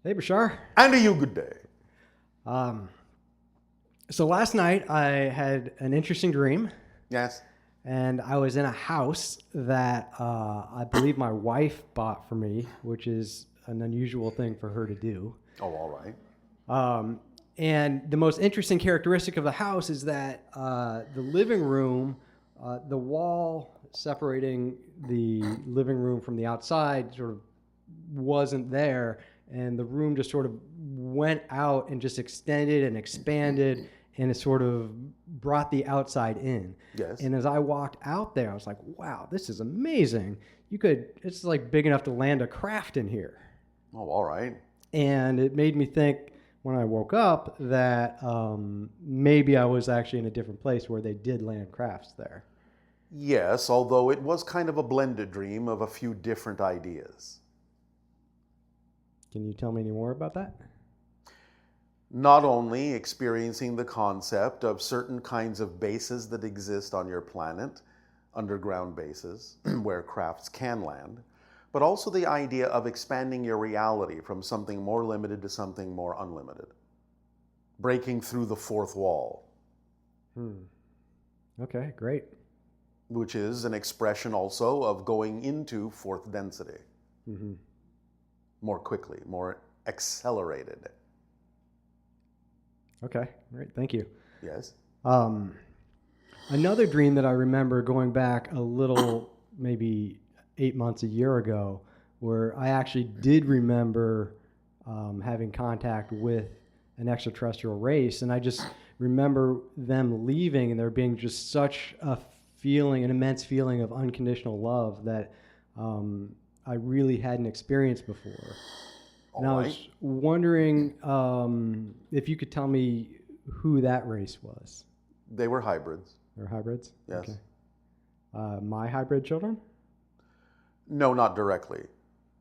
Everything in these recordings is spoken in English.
Hey, Bashar. And to you, good day. Um, so last night I had an interesting dream, Yes. and I was in a house that I believe my wife bought for me, which is an unusual thing for her to do. Oh, all right. And the most interesting characteristic of the house is that the living room, the wall separating the living room from the outside sort of wasn't there, and the room just sort of went out and just extended and expanded, and it sort of brought the outside in. Yes. And as I walked out there, I was like, wow, this is amazing. It's like big enough to land a craft in here. Oh, all right. And it made me think when I woke up that maybe I was actually in a different place where they did land crafts there. Yes, although it was kind of a blended dream of a few different ideas. Can you tell me any more about that? Not only experiencing the concept of certain kinds of bases that exist on your planet, underground bases, where crafts can land, but also the idea of expanding your reality from something more limited to something more unlimited. Breaking through the fourth wall. Okay, great. Which is an expression also of going into fourth density. Mm-hmm. More quickly, more accelerated. Okay, great. Thank you. Yes. Another dream that I remember going back a little, maybe 8 months, a year ago, where I actually did remember having contact with an extraterrestrial race. And I just remember them leaving and there being just such a feeling, an immense feeling of unconditional love that I really hadn't experienced before. And I was wondering if you could tell me who that race was. They were hybrids. They're hybrids? Yes. Okay. My hybrid children? No, not directly.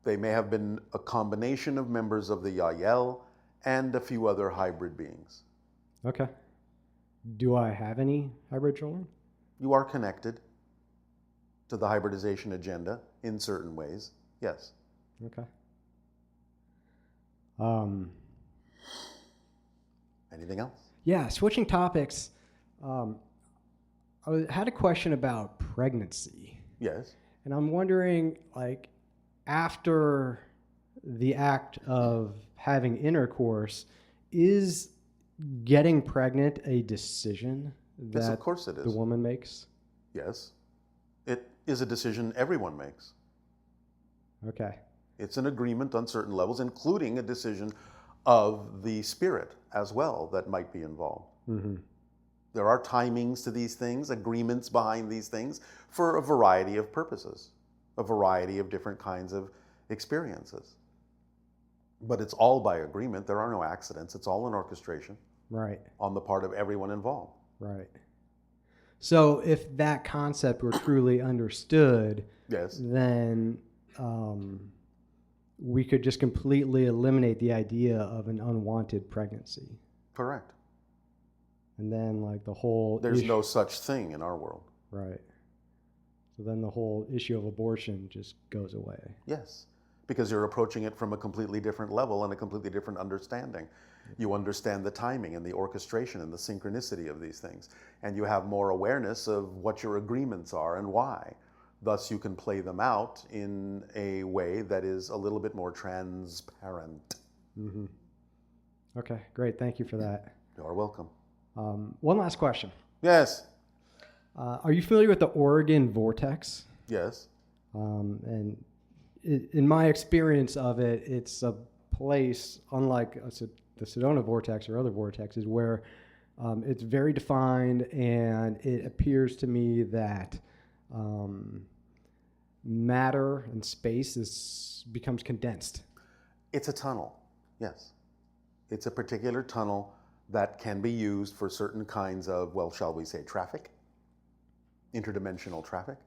They may have been a combination of members of the Yael and a few other hybrid beings. Okay. Do I have any hybrid children? You are connected to the hybridization agenda in certain ways. Yes. Okay. Anything else? Yeah, switching topics. I had a question about pregnancy. Yes. And I'm wondering, like, after the act of having intercourse, is getting pregnant a decision that Yes, of course it is. the woman makes? Yes. It is a decision everyone makes. Okay. It's an agreement on certain levels, including a decision of the spirit as well that might be involved. Mm-hmm. There are timings to these things, agreements behind these things for a variety of purposes, a variety of different kinds of experiences. But it's all by agreement. There are no accidents. It's all an orchestration. Right. On the part of everyone involved. Right. So if that concept were truly understood, yes, then we could just completely eliminate the idea of an unwanted pregnancy. Correct. And then like the whole There's no such thing in our world. Right. So then the whole issue of abortion just goes away. Yes, because you're approaching it from a completely different level and a completely different understanding. You understand the timing and the orchestration and the synchronicity of these things. And you have more awareness of what your agreements are and why. Thus, you can play them out in a way that is a little bit more transparent. Mm-hmm. Okay, great. Thank you for that. You're welcome. One last question. Yes. Are you familiar with the Oregon Vortex? Yes. And in my experience of it, it's a place, unlike the Sedona Vortex or other vortexes, where it's very defined, and it appears to me that matter and space becomes condensed. It's a tunnel, yes. It's a particular tunnel that can be used for certain kinds of, well, shall we say, traffic? Interdimensional traffic.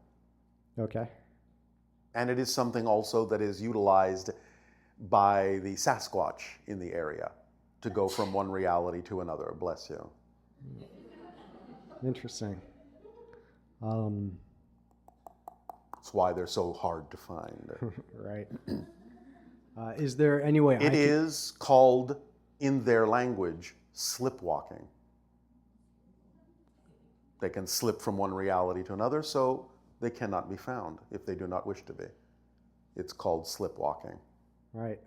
Okay. And it is something also that is utilized by the Sasquatch in the area to go from one reality to another. Bless you. Interesting. That's why they're so hard to find. Right. Is there any way It is called, in their language, slipwalking. They can slip from one reality to another, so they cannot be found if they do not wish to be. It's called slipwalking. Right.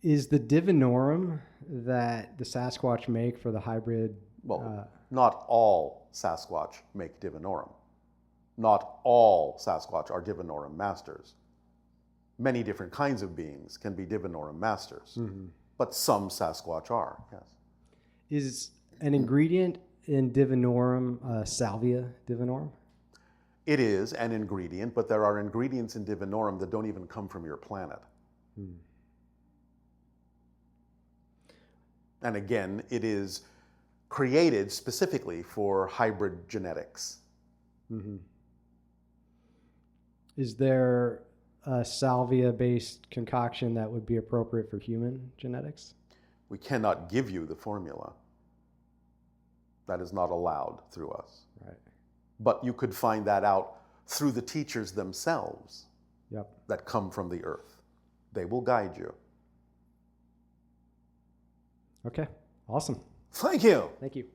Is the divinorum that the Sasquatch make for the hybrid? Well, not all Sasquatch make divinorum. Not all Sasquatch are divinorum masters. Many different kinds of beings can be divinorum masters, but some Sasquatch are, yes. Is an ingredient in divinorum salvia divinorum? It is an ingredient, but there are ingredients in divinorum that don't even come from your planet. And again, it is created specifically for hybrid genetics. Is there a salvia-based concoction that would be appropriate for human genetics? We cannot give you the formula. That is not allowed through us. Right. But you could find that out through the teachers themselves. Yep. That come from the earth. They will guide you. Okay. Awesome. Thank you. Thank you.